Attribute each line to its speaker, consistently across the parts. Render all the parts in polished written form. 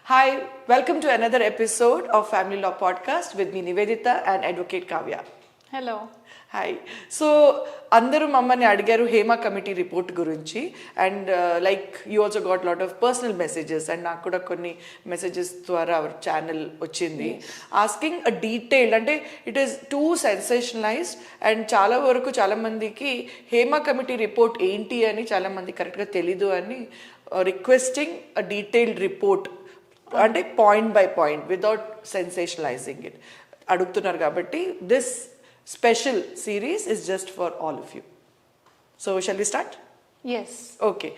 Speaker 1: Hi, welcome to another episode of Family Law Podcast with me Nivedita and Advocate Kavya.
Speaker 2: Hello
Speaker 1: hi. So అందరూ మమ్మల్ని అడిగారు Hema committee report గురించి and like you also got lot of personal messages and నాకు కూడా కొన్ని messages ద్వారా our channel వచ్చింది asking అ detailed, అంటే ఇట్ ఈస్ టూ సెన్సేషనలైజ్డ్ అండ్ చాలా వరకు చాలామందికి హేమా కమిటీ రిపోర్ట్ ఏంటి అని చాలామంది కరెక్ట్గా తెలీదు అని రిక్వెస్టింగ్ అ డీటెయిల్డ్ రిపోర్ట్, అంటే point by point without sensationalising it అడుగుతున్నారు. కాబట్టి this special series is just for all of you. So shall we start?
Speaker 2: Yes.
Speaker 1: Okay.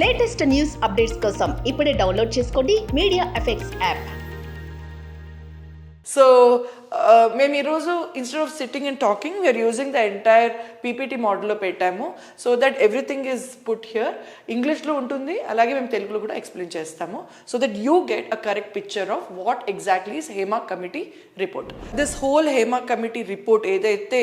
Speaker 3: Latest news updates కోసం ఇప్పుడే డౌన్లోడ్ చేసుకోండి మీడియా ఎఫెక్ట్స్ యాప్.
Speaker 1: సో మేము ఈరోజు instead of sitting and talking we are using the entire PPT మోడల్లో పెట్టాము so that everything is put here. ఇంగ్లీష్లో ఉంటుంది, అలాగే మేము తెలుగులో కూడా ఎక్స్ప్లెయిన్ చేస్తాము so that you get a correct picture of what exactly is Hema committee report. This whole Hema committee report ఏదైతే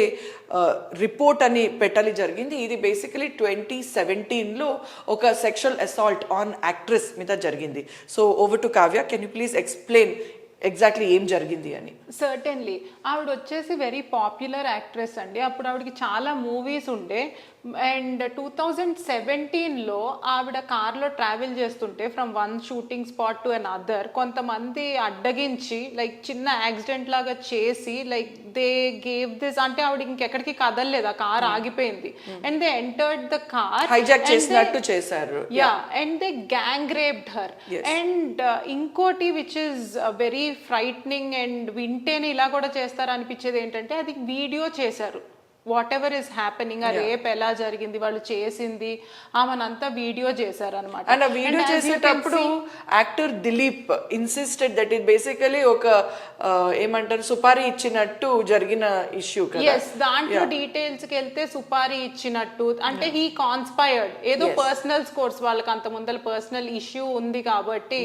Speaker 1: రిపోర్ట్ అని పెట్టాలి జరిగింది, ఇది బేసికలీ 2017లో ఒక సెక్షువల్ అసాల్ట్ ఆన్ యాక్ట్రెస్ మీద జరిగింది. So over to Kavya, can you please explain exactly ఏం జరిగింది అని.
Speaker 2: సర్టెన్లీ ఆవిడ వచ్చేసి వెరీ పాపులర్ యాక్ట్రెస్ అండి. అప్పుడు ఆవిడకి చాలా మూవీస్ ఉండే అండ్ 2017లో ఆవిడ కార్లో ట్రావెల్ చేస్తుంటే from one shooting spot to an other కొంతమంది అడ్డగించి లైక్ చిన్న యాక్సిడెంట్ లాగా చేసి లైక్ దే గేవ్ దిస్, అంటే ఆవిడ ఇంకెక్కడికి కదలలేదు, ఆ కార్ ఆగిపోయింది and they entered the car,
Speaker 1: hijack చేసినట్టు చేశారు.
Speaker 2: Yeah, and they gang raped her. And ఇంకోటి విచ్ ఇస్ వెరీ ఫ్రైట్నింగ్ అండ్ వింటేనే ఇలా కూడా చేస్తారు అనిపించేది ఏంటంటే అది వీడియో చేశారు. వాట్ ఎవర్ ఇస్ హ్యాపెనింగ్, ఆ రేప్ ఎలా జరిగింది, వాళ్ళు చేసింది, ఆమెనంతా వీడియో చేశారు అనమాట.
Speaker 1: అండ్ ఆ వీడియో చేసేటప్పుడు actor Dilip insisted that it basically ఒక ఏమంటారు సుపారీ ఇచ్చినట్టు జరిగిన ఇష్యూ కదా.
Speaker 2: ఎస్, దాంట్లో డీటెయిల్స్ కి వెళ్తే సుపారీ ఇచ్చినట్టు, అంటే హీ కాన్స్పైర్డ్ ఏదో పర్సనల్ స్కోర్స్, వాళ్ళకి అంత ముందర పర్సనల్ ఇష్యూ ఉంది కాబట్టి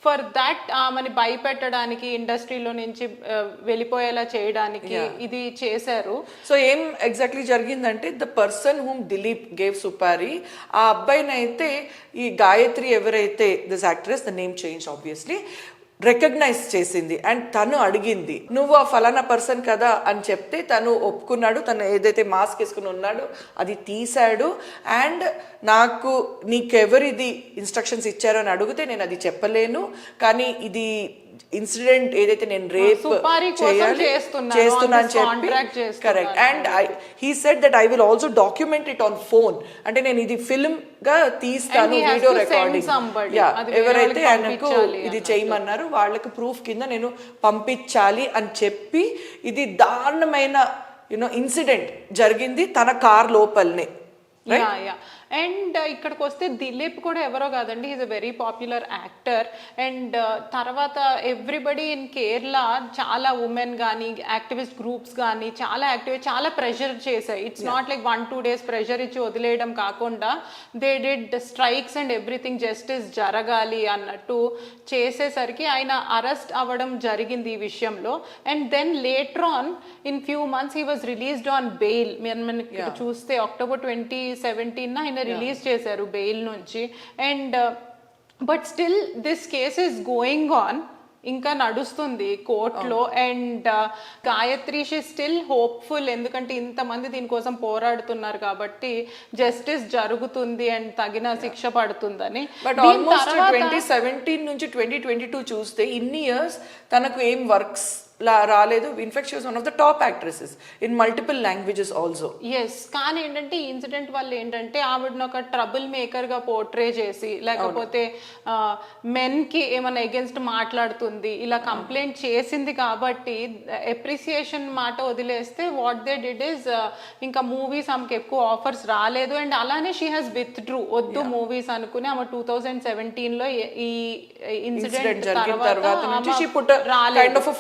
Speaker 2: ఫర్ దట్ ఆమెని భయపెట్టడానికి, ఇండస్ట్రీలో నుంచి వెళ్ళిపోయేలా చేయడానికి ఇది చేశారు.
Speaker 1: సో ఏం ఎగ్జాక్ట్లీ జరిగిందంటే the person whom Dileep gave supari, ఆ అబ్బాయిని అయితే ఈ గాయత్రి ఎవరైతే this actress, the name change obviously, recognise చేసింది అండ్ తను అడిగింది నువ్వు ఆ ఫలానా పర్సన్ కదా అని చెప్తే తను ఒప్పుకున్నాడు. తను ఏదైతే మాస్క్ వేసుకుని ఉన్నాడో అది తీశాడు అండ్ నాకు నీకెవరిది ఇన్స్ట్రక్షన్స్ ఇచ్చారో అని అడిగితే నేను అది చెప్పలేను, కానీ ఇది ఇన్సిడెంట్ ఏదైతే నేను రేప్ చేస్తున్నా అని చెప్పి correct. And he said that I will also document it on phone, అంటే నేను ఇది ఫిల్మ్ గా తీస్తాను, వీడియో రికార్డింగ్. ఎవరైతే ఆయనకు ఇది చేయమన్నారు వాళ్ళకి ప్రూఫ్ కింద నేను పంపించాలి అని చెప్పి ఇది దారుణమైన ఇన్సిడెంట్ జరిగింది తన కార్ లోపలనే.
Speaker 2: అండ్ ఇక్కడికి వస్తే దిలీప్ కూడా ఎవరో కాదండి, is a very popular actor. And తర్వాత ఎవ్రీబడి ఇన్ కేరళ చాలా ఉమెన్ కానీ యాక్టివిస్ట్ గ్రూప్స్ కానీ చాలా ప్రెషర్ చేశాయి. It's not like 1-2 days pressure ఇచ్చి వదిలేయడం కాకుండా they did strikes and everything justice జరగాలి అన్నట్టు చేసేసరికి ఆయన అరెస్ట్ అవ్వడం జరిగింది ఈ విషయంలో. And then later on in few months he was released on bail. మనకి చూస్తే October 2017 ఆయన రిలీజ్ చేశారు బెయిల్ నుంచి. And but still this case is going on, ఇంకా నడుస్తుంది కోర్టులో. And Gayatri she still hopeful, ఎందుకంటే ఇంతమంది దీనికోసం పోరాడుతున్నారు కాబట్టి జస్టిస్ జరుగుతుంది అండ్ తగిన శిక్ష పడుతుందని.
Speaker 1: బట్ ఆల్మోస్ట్ 2017 నుంచి 2022 చూస్తే ఇన్ని ఇయర్స్ తనకు ఏం వర్క్స్ రాలేదు. In fact she was one of the top actresses in multiple languages also.
Speaker 2: Yes, కానీ ఏంటంటే ఈ ఇన్సిడెంట్ వల్ల ఏంటంటే ఆవిడని ఒక ట్రబుల్ మేకర్ గా పోర్ట్రే చేసి, లేకపోతే మెన్ కి ఏమైనా అగేన్స్ట్ మాట్లాడుతుంది ఇలా కంప్లైంట్ చేసింది కాబట్టి అప్రిసియేషన్ మాట వదిలేస్తే వాట్ దే డిడ్ ఇస్ ఇంకా మూవీస్ ఆమెకి ఎక్కువ ఆఫర్స్ రాలేదు. అండ్ అలానే షీ హాస్ విత్డ్రూ, వద్దు మూవీస్ అనుకుని ఆమె 2017లో ఈ ఇన్సిడెంట్ తర్వాత రాలేదు.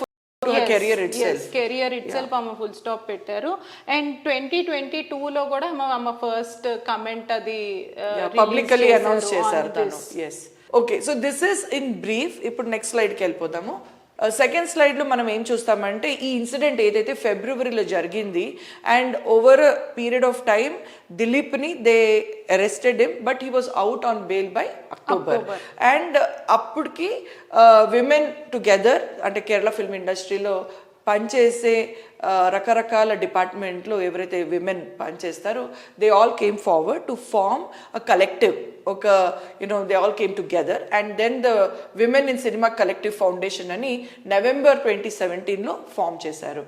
Speaker 1: కెరియర్ ఇట్సెల్ఫ్
Speaker 2: ఆమె ఫుల్ స్టాప్ పెట్టారు. అండ్ 2022లో కూడా ఆమె ఫస్ట్ కమెంట్ అది
Speaker 1: పబ్లికలీ అనౌన్స్ చేశారు తను. yes okay so this is in brief. ఇప్పుడు నెక్స్ట్ స్లైడ్ కి వెళ్ళిపోదాము. సెకండ్ స్లైడ్లో మనం ఏం చూస్తామంటే ఈ ఇన్సిడెంట్ ఏదైతే ఫిబ్రవరిలో జరిగింది and over period of time దిలీప్ని they arrested him but he was out on bail by October and అప్పటికి విమెన్ టుగెదర్ అంటే కేరళ ఫిల్మ్ ఇండస్ట్రీలో పనిచేసే రకరకాల డిపార్ట్మెంట్లో ఎవరైతే విమెన్ పనిచేస్తారో they all came forward to form a collective ఒక they all came together and then the Women in Cinema Collective foundation అని November 2017లో ఫామ్ చేశారు.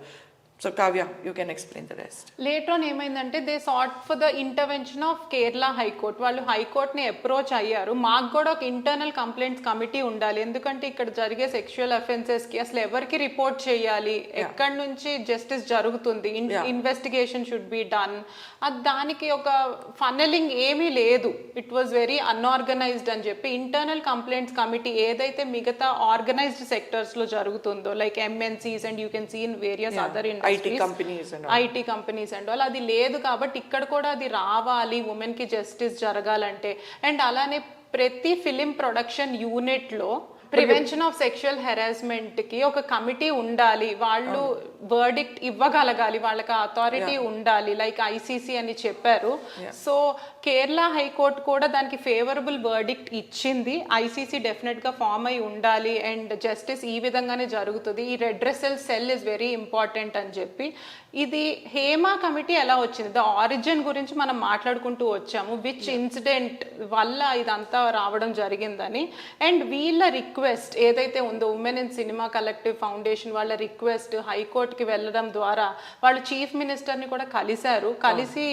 Speaker 1: So Kavya you can explain the rest.
Speaker 2: Later on ఏమైందంటే they sat for the intervention of Kerala high court. వాళ్ళు హైకోర్ట్ని approach అయ్యారు. మాకు కూడా ఒక ఇంటర్నల్ కంప్లైంట్స్ కమిటీ ఉండాలి, ఎందుకంటే ఇక్కడ జరిగే సెక్షువల్ అఫెన్సెస్కి అసలు ఎవరికి రిపోర్ట్ చేయాలి, ఎక్కడి నుంచి జస్టిస్ జరుగుతుంది, ఇన్వెస్టిగేషన్ షుడ్ బి డన్. దానికి ఒక ఫన్నలింగ్ ఏమీ లేదు, ఇట్ వాజ్ వెరీ అన్ఆర్గనైజ్డ్ అని చెప్పి ఇంటర్నల్ కంప్లైంట్స్ కమిటీ ఏదైతే మిగతా ఆర్గనైజ్డ్ సెక్టర్స్లో జరుగుతుందో like MNCs and you can see in various other
Speaker 1: IT companies
Speaker 2: and వాళ్ళు అది లేదు కాబట్టి ఇక్కడ కూడా అది రావాలి ఉమెన్ కి జస్టిస్ జరగాలంటే. అండ్ అలానే ప్రతి ఫిలిం ప్రొడక్షన్ యూనిట్ లో ప్రివెన్షన్ ఆఫ్ సెక్షువల్ హెరాస్మెంట్ కి ఒక కమిటీ ఉండాలి, వాళ్ళు వర్డిక్ట్ ఇవ్వగలగాలి, వాళ్ళకి అథారిటీ ఉండాలి లైక్ ఐసీసీ అని చెప్పారు. సో కేరళ హైకోర్టు కూడా దానికి ఫేవరబుల్ వర్డిక్ట్ ఇచ్చింది, ఐసీసీ డెఫినెట్ గా ఫామ్ అయి ఉండాలి అండ్ జస్టిస్ ఈ విధంగానే జరుగుతుంది, ఈ redressal cell is very important అని చెప్పి. ఇది హేమా కమిటీ ఎలా వచ్చింది, ద ఆరిజిన్ గురించి మనం మాట్లాడుకుంటూ వచ్చాము, విచ్ ఇన్సిడెంట్ వల్ల ఇదంతా రావడం జరిగిందని. అండ్ వీళ్ళ రిక్వెస్ట్ ఏదైతే ఉందో women in Cinema Collective foundation వాళ్ళ రిక్వెస్ట్ హైకోర్టుకి వెళ్ళడం ద్వారా వాళ్ళు చీఫ్ మినిస్టర్ని కూడా కలిసి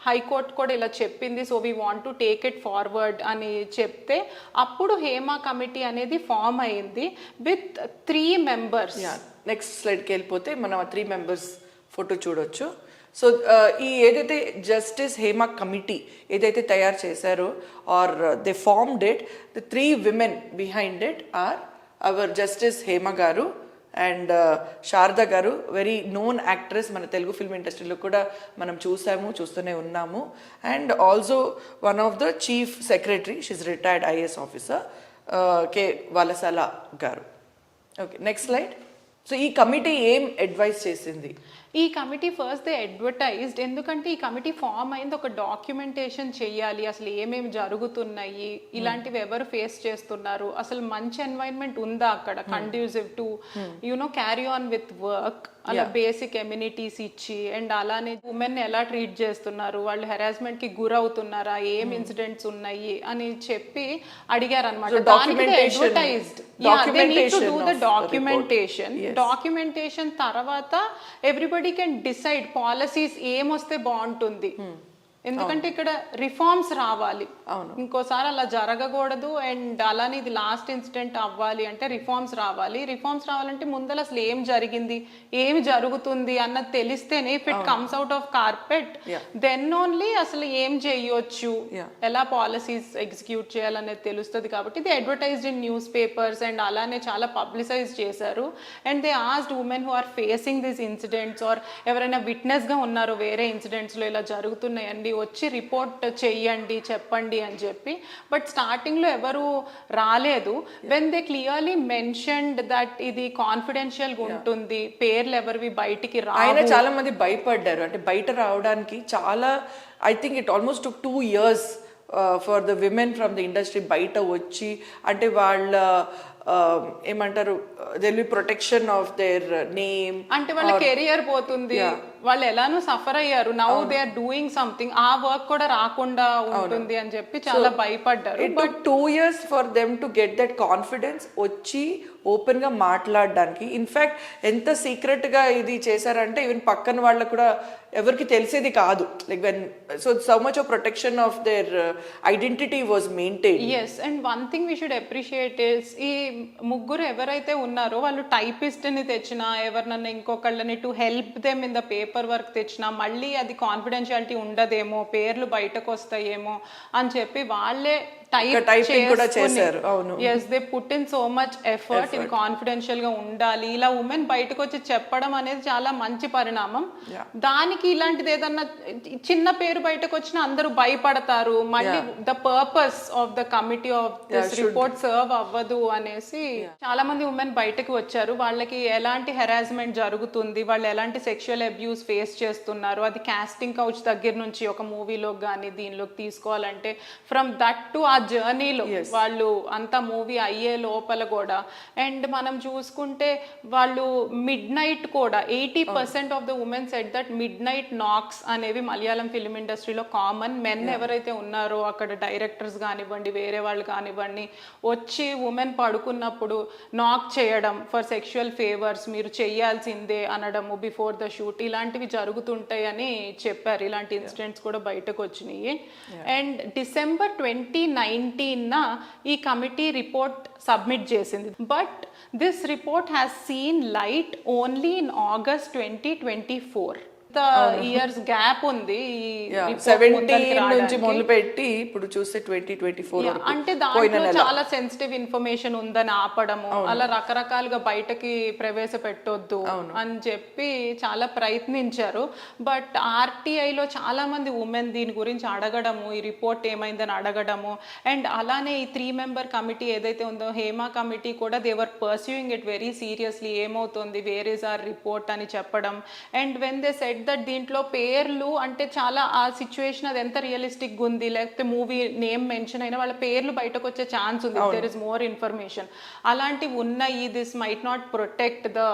Speaker 2: హైకోర్టు కూడా ఇలా చెప్పింది, so we want to take it forward అని చెప్తే అప్పుడు హేమా కమిటీ అనేది ఫామ్ అయింది విత్ 3 members.
Speaker 1: నెక్స్ట్ స్లైడ్కి వెళ్ళిపోతే మనం 3 members ఫోటో చూడొచ్చు. సో ఈ ఏదైతే జస్టిస్ హేమా కమిటీ ఏదైతే తయారు చేశారో or they formed it, the 3 women behind it are our justice Hema garu and Sharada గారు, వెరీ నోన్ యాక్ట్రెస్, మన తెలుగు ఫిల్మ్ ఇండస్ట్రీలో కూడా మనం చూస్తూనే ఉన్నాము. And also one of the chief secretary, she's retired IAS officer K Valsala garu. Okay next slide. So ఈ committee ఏం advise చేసింది?
Speaker 2: ఈ కమిటీ ఫస్ట్ దే అడ్వర్టైజ్డ్, ఎందుకంటే ఈ కమిటీ ఫామ్ అయింది ఒక డాక్యుమెంటేషన్ చెయ్యాలి, అసలు ఏమేమి జరుగుతున్నాయి, ఇలాంటివి ఎవరు ఫేస్ చేస్తున్నారు, అసలు మంచి ఎన్వైరన్మెంట్ ఉందా అక్కడ conducive to carry on with work, అలా బేసిక్ ఎమ్యూనిటీస్ ఇచ్చి అండ్ అలానే ఉమెన్ ఎలా ట్రీట్ చేస్తున్నారు, వాళ్ళు హెరాస్మెంట్ కి గురవుతున్నారా, ఏం ఇన్సిడెంట్స్ ఉన్నాయి అని చెప్పి అడిగారు అనమాట. డాక్యుమెంటేషన్ తర్వాత ఎవ్రీబడి కెన్ డిసైడ్ పాలసీస్ ఏమొస్తే బాగుంటుంది, ఎందుకంటే ఇక్కడ రిఫార్మ్స్ రావాలి, ఇంకోసారి అలా జరగకూడదు. అండ్ అలానే ఇది లాస్ట్ ఇన్సిడెంట్ అవ్వాలి అంటే రిఫార్మ్స్ రావాలంటే ముందర అసలు ఏం జరిగింది, ఏమి జరుగుతుంది అన్నది తెలిస్తేనే, if it comes out of carpet then only అసలు ఏం చేయొచ్చు, ఎలా పాలసీస్ ఎగ్జిక్యూట్ చేయాలనేది తెలుస్తుంది. కాబట్టి ఇది advertised in newspapers and అలానే చాలా పబ్లిసైజ్ చేశారు. And they asked women who are facing this incidents or ఎవరైనా విట్నెస్ గా ఉన్నారు వేరే ఇన్సిడెంట్స్ లో ఇలా జరుగుతున్నాయండి, వచ్చి రిపోర్ట్ చెయ్యండి, చెప్పండి అని చెప్పి. బట్ స్టార్టింగ్ లో ఎవరు రాలేదు. When they clearly mentioned that ఇది కాన్ఫిడెన్షియల్ గా ఉంటుంది, పేర్లు ఎవరివి బయటికి
Speaker 1: ఆయన చాలా మంది భయపడ్డారు, అంటే బయట రావడానికి చాలా, I think it almost 2 years for the women from the industry బయట వచ్చి, అంటే వాళ్ళ ఏమంటారు, there will be protection of their name,
Speaker 2: అంటే వాళ్ళ కెరియర్ పోతుంది, వాళ్ళు ఎలానో సఫర్ అయ్యారు, now they are doing something, ఆ వర్క్ కూడా రాకుండా ఉంటుంది అని చెప్పి చాలా భయపడ్డారు.
Speaker 1: But 2 years for them to get that confidence, వచ్చి ఓపెన్ గా మాట్లాడడానికి. ఇన్ఫాక్ట్ ఎంత సీక్రెట్ గా ఇది చేశారంటే ఈవెన్ పక్కన వాళ్ళకు కూడా ఎవరికి తెలిసేది కాదు, like when so much of protection of their identity was maintain.
Speaker 2: Yes, and one thing we should appreciate is, ఈ ముగ్గురు ఎవరైతే ఉన్నారో వాళ్ళు టైపిస్ట్ ని తెచ్చినా, ఎవరినన్నా ఇంకొకళ్ళని to help them in the paper work తెచ్చినా, మళ్ళీ అది కాన్ఫిడెన్షియాలిటీ ఉండదేమో, పేర్లు బయటకు వస్తాయేమో అని చెప్పి వాళ్ళే
Speaker 1: typing కూడా చేశారు. అవును.
Speaker 2: Yes they put in so much effort in confidential గా ఉండాలి. ఇలా ఉమెన్ బయటకు వచ్చి చెప్పడం అనేది చాలా మంచి పరిణామం. దానికి ఇలాంటిది ఏదన్నా చిన్న పేరు బయటకు వచ్చినా అందరూ భయపడతారు, మళ్ళీ the purpose of the committee of this report serve అవ్వదు అనేసి చాలా మంది ఉమెన్ బయటకు వచ్చారు. వాళ్ళకి ఎలాంటి హెరాస్మెంట్ జరుగుతుంది, వాళ్ళు ఎలాంటి సెక్షువల్ అబ్యూస్ ఫేస్ చేస్తున్నారు, అది కాస్టింగ్ కౌచ్ దగ్గర నుంచి ఒక మూవీలో కానీ దీనిలోకి తీసుకోవాలంటే ఫ్రమ్ దట్ టు ఆ జర్నీలో వాళ్ళు అంత మూవీ అయ్యే లోపల కూడా. అండ్ మనం చూసుకుంటే వాళ్ళు మిడ్ నైట్ కూడా 80% of the women said that midnight knocks అనేవి మలయాళం ఫిల్మ్ ఇండస్ట్రీలో కామన్. మెన్ ఎవరైతే ఉన్నారో అక్కడ డైరెక్టర్స్ కానివ్వండి, వేరే వాళ్ళు కానివ్వండి, వచ్చి ఉమెన్ పడుకున్నప్పుడు నాక్ చేయడం ఫర్ సెక్షువల్ ఫేవర్స్, మీరు చెయ్యాల్సిందే అనడము బిఫోర్ ద షూట్, ఇలాంటివి జరుగుతుంటాయి అని చెప్పారు. ఇలాంటి ఇన్సిడెంట్స్ కూడా బయటకు వచ్చినాయి. అండ్ డిసెంబర్ 2019 ఈ కమిటీ రిపోర్ట్ సబ్మిట్ చేసింది. But this report has seen light only in August 2024. Years gap ఉంది ఈ
Speaker 1: 17 నుంచి మొదలు పెట్టి ఇప్పుడు చూస్తే 2024
Speaker 2: అంటే దాంట్లో చాలా సెన్సిటివ్ ఇన్ఫర్మేషన్ ఉందని ఆపడము, అలా రకరకాలుగా బయటకి ప్రవేశపెట్టొద్దు అని చెప్పి చాలా ప్రయత్నించారు. బట్ ఆర్టీఐలో చాలా మంది ఉమెన్ దీని గురించి అడగడము, ఈ రిపోర్ట్ ఏమైందని అడగడము. అండ్ అలానే ఈ 3 member కమిటీ ఏదైతే ఉందో హేమా కమిటీ కూడా దేవర్ పర్స్యూయింగ్ ఇట్ వెరీ సీరియస్లీ, ఏమవుతుంది వేర్ ఈస్ ఆర్ రిపోర్ట్ అని చెప్పడం. And when they said that దీంట్లో పేర్లు అంటే చాలా ఆ సిచ్యువేషన్ అది ఎంత రియలిస్టిక్ ఉంది, లేకపోతే మూవీ నేమ్ మెన్షన్ అయినా వాళ్ళ పేర్లు బయటకు వచ్చే ఛాన్స్ ఉంది, దేర్ ఇస్ మోర్ ఇన్ఫర్మేషన్. అలాంటివి ఉన్నాయి. This might not protect the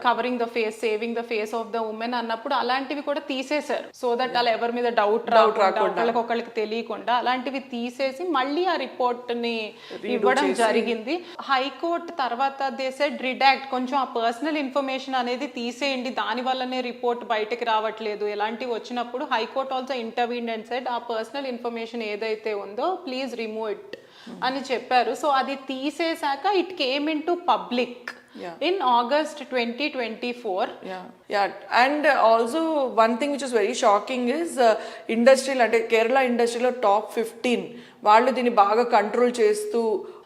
Speaker 2: covering the face, saving the face of the women అన్నప్పుడు అలాంటివి కూడా తీసేశారు. సో దట్ అలా ఎవరి మీద డౌట్ రాకుండా ఒకళ్ళకి తెలియకుండా అలాంటివి తీసేసి మళ్ళీ ఆ రిపోర్ట్ ని ఇవ్వడం జరిగింది. హైకోర్టు తర్వాత దే సెడ్ రిడాక్ట్, కొంచెం ఆ పర్సనల్ ఇన్ఫర్మేషన్ అనేది తీసేయండి, దాని వల్లనే రిపోర్ట్ బయటకి రావట్లేదు, ఎలాంటివి వచ్చినప్పుడు high court also intervened and said ఆ పర్సనల్ ఇన్ఫర్మేషన్ ఏదైతే ఉందో ప్లీజ్ రిమూవ్ ఇట్ అని చెప్పారు. సో అది తీసేశాక it came in to public in August 2024.
Speaker 1: Yeah, and also one thing which is very shocking is industry అంటే కేరళ ఇండస్ట్రీలో టాప్ 15 వాళ్ళు దీన్ని బాగా కంట్రోల్ చేస్తూ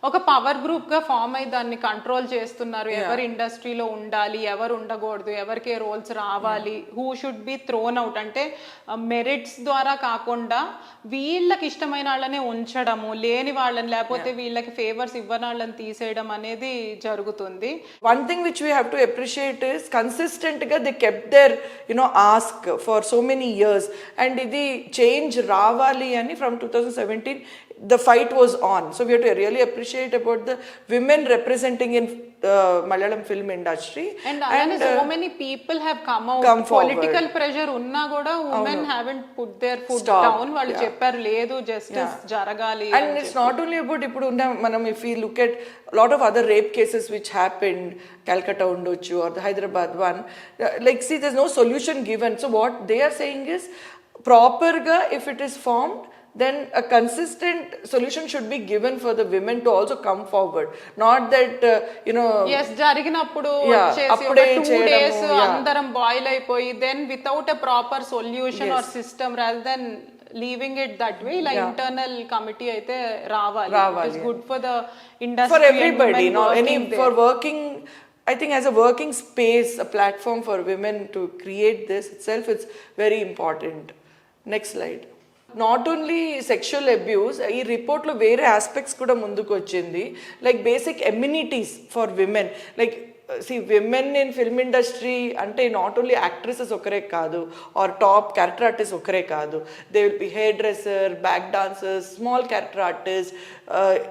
Speaker 2: ఒక పవర్ గ్రూప్ గా ఫామ్ అయి దాన్ని కంట్రోల్ చేస్తున్నారు. ఎవరు ఇండస్ట్రీలో ఉండాలి, ఎవరు ఉండకూడదు, ఎవరికి రోల్స్ రావాలి, who should be throne out అంటే మెరిట్స్ ద్వారా కాకుండా వీళ్ళకి ఇష్టమైన వాళ్ళనే ఉంచడము, లేని వాళ్ళని లేకపోతే వీళ్ళకి ఫేవర్స్ ఇవ్వని వాళ్ళని తీసేయడం అనేది జరుగుతుంది.
Speaker 1: One thing which we have to appreciate is consistent ga they kept their ask for so many years, and idi change ravali ani from 2017 the fight was on. So we have to really appreciate about the women representing in Malayalam film industry.
Speaker 2: And so many people have come out. Political pressure unna kuda women haven't put their foot down. Vallu chepparu ledu justice jaragali.
Speaker 1: And it's not only about ippudu unna manam if we look at a lot of other rape cases which happened, Calcutta undochu or the Hyderabad one, like see there's no solution given. So what they are saying is proper ga if it is formed, then a consistent solution should be given for the women to also come forward, not that
Speaker 2: yes జరిగినప్పుడు వచ్చేసి 2 days అందరం boil అయిపోయి then without a proper solution or system rather than leaving it that way, ఇలా internal committee అయితే రావాలి. It is good for the industry,
Speaker 1: for everybody, for working. I think as a working space, a platform for women to create this itself, it's very important. Next slide. Not only sexual abuse, ఈ రిపోర్ట్లో వేరే aspects కూడా ముందుకు వచ్చింది. Like basic amenities for women. Like women in film industry అంటే not only actresses ఒకరే కాదు, are top character artist ఒకరే కాదు. They will be hair dresser, back dancers, small character artist,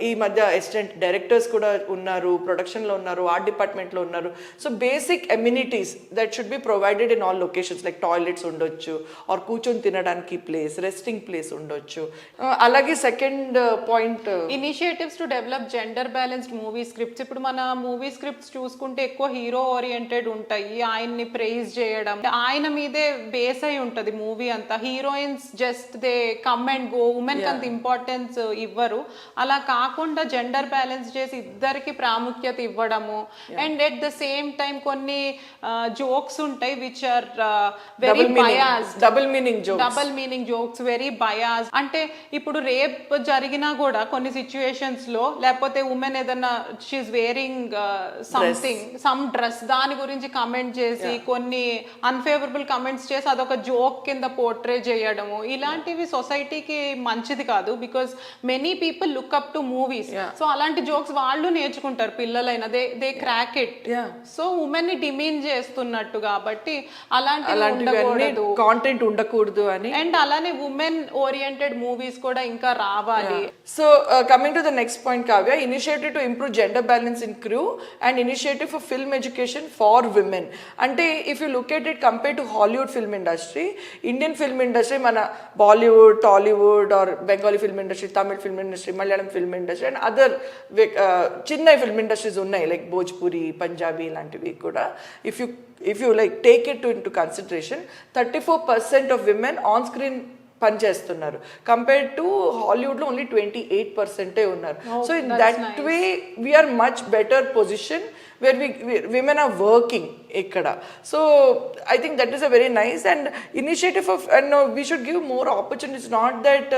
Speaker 1: ఈ మధ్య అసిస్టెంట్ డైరెక్టర్స్ కూడా ఉన్నారు, ప్రొడక్షన్లో ఉన్నారు, ఆర్ట్ డిపార్ట్మెంట్లో ఉన్నారు. So basic amenities that should be provided in all locations, like toilets ఉండొచ్చు, ఆర్ కూర్చొని తినడానికి ప్లేస్, రెస్టింగ్ ప్లేస్ ఉండొచ్చు. అలాగే second point,
Speaker 2: initiatives to develop gender balanced movie scripts. ఇప్పుడు మన మూవీ స్క్రిప్ట్స్ చూసుకుంటే ఎక్కువ హీరో ఓరియంటెడ్ ఉంటాయి, ఆయన్ని ప్రైజ్ చేయడం, ఆయన మీదే బేస్ అయి ఉంటది మూవీ అంతా. Heroines just they come and go, women అంత ఇంపార్టెన్స్ ఇవ్వరు. అలా కాకుండా జెండర్ బ్యాలెన్స్ చేసి ఇద్దరికి ప్రాముఖ్యత ఇవ్వడము and at the same time కొన్ని జోక్స్ ఉంటాయి which are very bias,
Speaker 1: double meaning
Speaker 2: jokes very bias. అంటే ఇప్పుడు రేప్ జరిగినా కూడా కొన్ని సిచ్యువేషన్స్ లో లేకపోతే ఉమెన్ ఏదన్నా షీఈ్ వేరింగ్ సమ్ డ్రెస్ దాని గురించి కమెంట్ చేసి కొన్ని అన్ఫేవరబుల్ కమెంట్స్ చేసి అదొక జోక్ కింద పోర్ట్రే చేయడము, ఇలాంటివి సొసైటీకి మంచిది కాదు. Because many people look up to movies. So అలాంటి జోక్స్ వాళ్ళు నేర్చుకుంటారు, పిల్లలైనా they crack it. So women ని డిమీన్ చేస్తున్నట్టు కాబట్టి అలాంటి
Speaker 1: కాంటెంట్ ఉండకూడదు అని.
Speaker 2: అండ్ అలానే ఉమెన్ ఓరియంటెడ్ మూవీస్ కూడా ఇంకా రావాలి.
Speaker 1: So coming to the next point, Kavya, initiative to improve gender balance in crew and initiative for film education for women. అంటే if you look at it compare to Hollywood film industry, Indian film industry, మన Bollywood, Tollywood or Bengali film industry, Tamil film industry, Malayalam film industry and other చిన్న film industries ఉన్నాయి like Bhojpuri, Punjabi ఇలాంటివి కూడా. if you like take it into consideration, 34% of women on screen పనిచేస్తున్నారు compared to హాలీవుడ్లో only 28% ఉన్నారు. So in that way we are much better position where women are working ikkada. So I think that is a very nice and initiative of, and we should give more opportunities, not that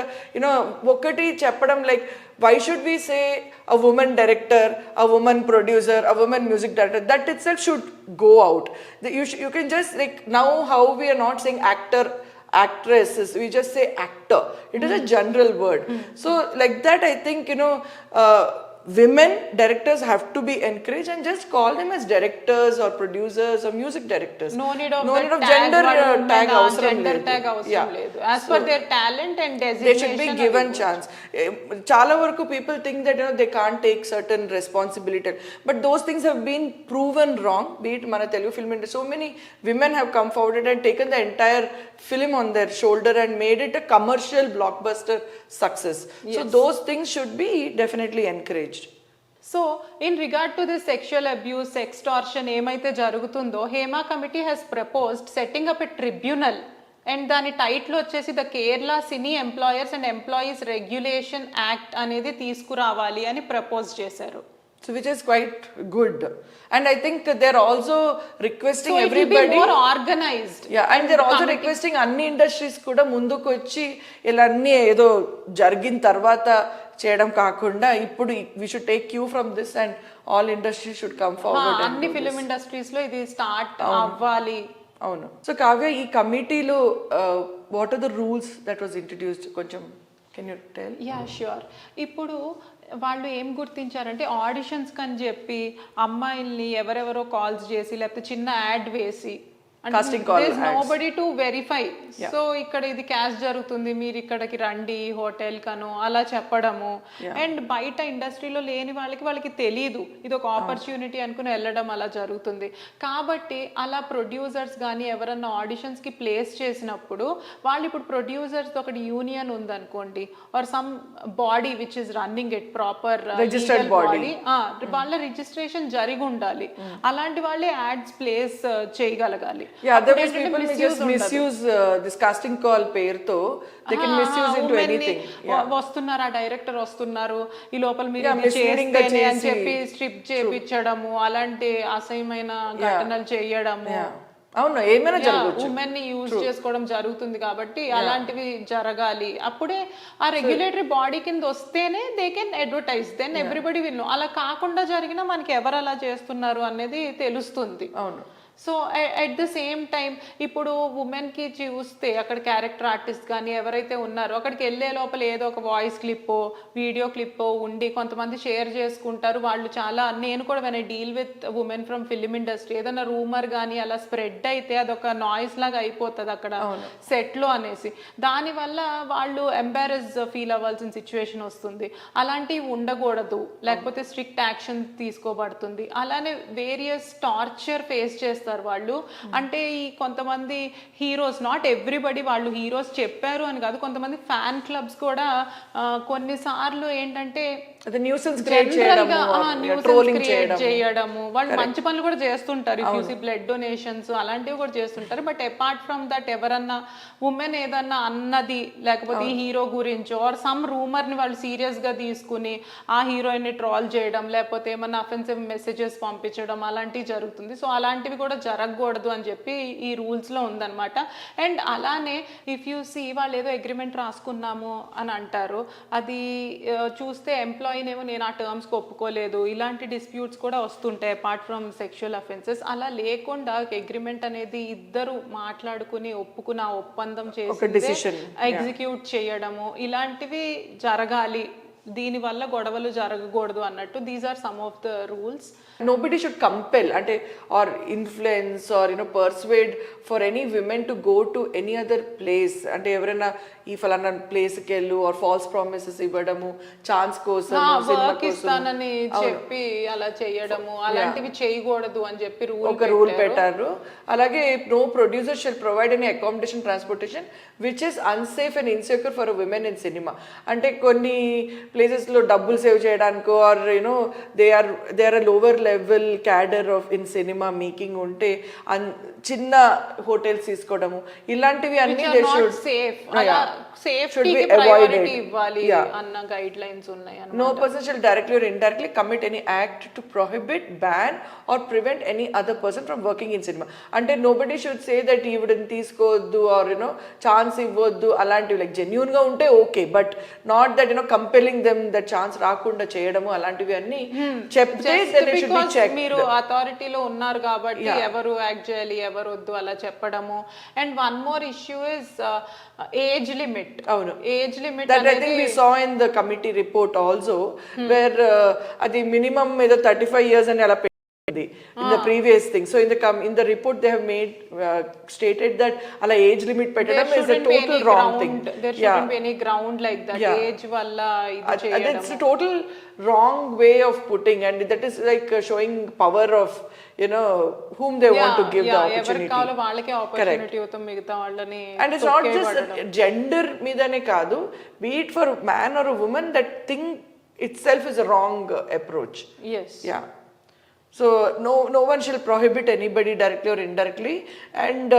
Speaker 1: okati cheppadam like why should we say a woman director, a woman producer, a woman music director, that itself should go out. You can just like now how we are not saying actor, actresses, we just say actor. It is a general word. So like that I think women directors have to be encouraged and just call them as directors or producers or music directors.
Speaker 2: No need of
Speaker 1: gender tag
Speaker 2: అవసరం లేదు. As per their talent and designation,
Speaker 1: they should be given chance. Chala varaku people think that they can't take certain responsibility, but those things have been proven wrong. Be it mana Telugu film industry, so many women have come forward and taken the entire film on their shoulder and made it a commercial blockbuster success. So those things should be definitely encouraged.
Speaker 2: So in regard to this sexual abuse, extortion ఏమైతే జరుగుతుందో, Hema committee has proposed setting up a tribunal and దాని title వచ్చేసి the Kerala cine employers and employees regulation act అనేది తీసుకురావాలి అని propose చేశారు.
Speaker 1: So which is quite good, and I think they're also requesting
Speaker 2: so
Speaker 1: everybody
Speaker 2: it will be more organized.
Speaker 1: Yeah, and they're also requesting anni industries kuda munduku vachi ila anni edo jargin tarvata చేయడం కాకుండా ఇప్పుడు we should take cue from this and all industries should come forward.
Speaker 2: అన్ని film industries లో ఇది start అవ్వాలి.
Speaker 1: అవును. So Kavya, ఈ కమిటీలో what are the rules that was introduced, కొంచెం can you tell?
Speaker 2: Yeah sure. ఇప్పుడు వాళ్ళు ఏం గుర్తించారంటే ఆడిషన్స్ కని చెప్పి అమ్మాయిల్ని ఎవరెవరో కాల్స్ చేసి లేకపోతే చిన్న యాడ్ వేసి నోబడీ టు వెరిఫై. సో ఇక్కడ ఇది క్యాష్ జరుగుతుంది, మీరు ఇక్కడికి రండి హోటల్ కను అలా చెప్పడము. అండ్ బయట ఇండస్ట్రీలో లేని వాళ్ళకి తెలియదు, ఇది ఒక ఆపర్చునిటీ అనుకుని వెళ్ళడం అలా జరుగుతుంది. కాబట్టి అలా ప్రొడ్యూసర్స్ కానీ ఎవరన్నా ఆడిషన్స్ కి ప్లేస్ చేసినప్పుడు వాళ్ళు ఇప్పుడు ప్రొడ్యూసర్స్ ఒకటి యూనియన్ ఉందనుకోండి or some body which is running it proper
Speaker 1: registered body,
Speaker 2: వాళ్ళ రిజిస్ట్రేషన్ జరిగి ఉండాలి. అలాంటి వాళ్ళే యాడ్స్ ప్లేస్ చేయగలగాలి.
Speaker 1: Yeah, otherwise people may just misuse this casting call పేరుతో they can misuse into anything.
Speaker 2: వస్తున్నారు, ఆ డైరెక్టర్ వస్తున్నారు, ఈ లోపల మీరు చేస్తేనే అని చెప్పి స్ట్రిప్ చేపించడము, అలాంటి అసహ్యమైన ఘటనలు చేయడము.
Speaker 1: అవును, ఏమైనా జరగవచ్చు.
Speaker 2: ఉమెన్ ని యూజ్ చేసుకోవడం జరుగుతుంది కాబట్టి అలాంటివి జరగాలి. అప్పుడే ఆ రెగ్యులేటరీ బాడీ కింద వస్తేనే they can advertise, then everybody will know. అలా కాకుండా జరిగినా మనకి ఎవరు అలా చేస్తున్నారు అనేది తెలుస్తుంది.
Speaker 1: అవును.
Speaker 2: So at the same time ఇప్పుడు ఉమెన్కి చూస్తే అక్కడ క్యారెక్టర్ ఆర్టిస్ట్ కానీ ఎవరైతే ఉన్నారో అక్కడికి వెళ్ళే లోపల ఏదో ఒక వాయిస్ క్లిప్పో వీడియో క్లిప్పో ఉండి కొంతమంది షేర్ చేసుకుంటారు. వాళ్ళు చాలా, నేను కూడా when I deal with women from film industry, ఏదైనా రూమర్ కానీ అలా స్ప్రెడ్ అయితే అదొక నాయిస్ లాగా అయిపోతుంది అక్కడ సెట్లో అనేసి, దానివల్ల వాళ్ళు ఎంబారస్ ఫీల్ అవ్వాల్సిన సిచ్యువేషన్ వస్తుంది. అలాంటివి ఉండకూడదు, లేకపోతే స్ట్రిక్ట్ యాక్షన్ తీసుకోబడుతుంది. అలానే వేరియస్ టార్చర్ ఫేస్ చేస్తారు వాళ్ళు. అంటే ఈ కొంతమంది హీరోస్, నాట్ ఎవ్రీబడి వాళ్ళు హీరోస్ చెప్పారు అని కాదు, కొంతమంది ఫ్యాన్ క్లబ్స్ కూడా కొన్నిసార్లు ఏంటంటే
Speaker 1: అది న్యూసెన్స్ క్రియేట్ చేయడము, ట్రోలింగ్
Speaker 2: చేయడము, వాళ్ళు మంచి పనులు కూడా చేస్తుంటారు. If you see blood donations అలాంటివి కూడా చేస్తుంటారు. బట్ అపార్ట్ ఫ్రమ్ దట్ ఎవరన్నా ఉమెన్ ఏదన్నా అన్నది, లేకపోతే ఈ హీరో గురించి ఆర్ సమ్ రూమర్ ని వాళ్ళు సీరియస్ గా తీసుకుని ఆ హీరోయిన్ ని ట్రాల్ చేయడం, లేకపోతే ఏమన్నా అఫెన్సివ్ మెసేజెస్ పంపించడం అలాంటివి జరుగుతుంది. సో అలాంటివి కూడా జరగకూడదు అని చెప్పి ఈ రూల్స్ లో ఉందన్నమాట. అండ్ అలానే ఇఫ్ యూ సీ వాళ్ళు ఏదో అగ్రిమెంట్ రాసుకున్నాము అని అంటారు, అది చూస్తే ఎంప్లాయీనేమో నేను ఆ టర్మ్స్కి ఒప్పుకోలేదు, ఇలాంటి డిస్ప్యూట్స్ కూడా వస్తుంటాయి అపార్ట్ ఫ్రమ్ సెక్షువల్ అఫెన్సెస్. అలా లేకుండా అగ్రిమెంట్ అనేది ఇద్దరు మాట్లాడుకుని ఒప్పుకున్న ఒప్పందం చేసి ఎగ్జిక్యూట్ చేయడము ఇలాంటివి జరగాలి. దీని వల్ల గొడవలు జరగకూడదు అన్నట్టు. These are some of the rules.
Speaker 1: Nobody should compel అంటే or influence or persuade for any women to go to any other place. అంటే ఎవరైనా ఈ ఫలానా ప్లేస్కి వెళ్ళు ఆర్ ఫాల్స్ ప్రామిసెస్ ఇవ్వడము, ఛాన్స్ కోసం,
Speaker 2: వర్క్ ఇస్తానని చెప్పి అలా చేయడము అలాంటివి చేయకూడదు అని చెప్పి
Speaker 1: ఒక రూల్ పెట్టారు. అలాగే no producer shall provide any accommodation transportation which is unsafe and insecure for women in cinema. అంటే కొన్ని ప్లేసెస్లో డబ్బులు సేవ్ చేయడానికో or they are lower level cadre of in cinema making ఉంటే చిన్న హోటల్స్ తీసుకోవడము ఇలాంటివి అన్ని దే షుడ్
Speaker 2: సేఫ్ సేఫ్టీకి ప్రయారిటీ ఇవ్వాలి అన్న గైడ్ లైన్స్ ఉన్నాయి.
Speaker 1: No person shall directly or indirectly commit any act to prohibit, ban or prevent any other person from working in cinema. అంటే nobody should say that ఈవిడని తీసుకోవద్దు or ఛాన్స్ ఇవ్వద్దు అలాంటివి. లైక్ జెన్యూన్ గా ఉంటే okay, but not that compelling them that chance రాకుండా చేయడము అలాంటివి అన్ని చెప్తే
Speaker 2: మీరు అథారిటీలో ఉన్నారు కాబట్టి ఎవరు యాక్ట్ చేయాలి ఎవరు వద్దు అలా చెప్పడము. And one more issue is age limit.
Speaker 1: అవును,
Speaker 2: age limit
Speaker 1: that I think we saw in the committee report also where అది minimum ఏదో 35 years అని అలా పెట్టింది in the previous thing. So in the report they have made stated that అలా age limit పెట్టడం is a total wrong thing.
Speaker 2: There shouldn't be any ground like that. Age వల్ల ఇది చేయడం,
Speaker 1: it's a total wrong way of putting, and that is like showing power of whom they want to give the opportunity.
Speaker 2: వాళ్ళకే opportunity అవుతాం మిగతా వాళ్ళని.
Speaker 1: And it's not just gender మీదనే కాదు, be it for man or a woman, that thing itself is a wrong approach.
Speaker 2: Yes.
Speaker 1: Yeah. So no one shall prohibit anybody directly or indirectly. And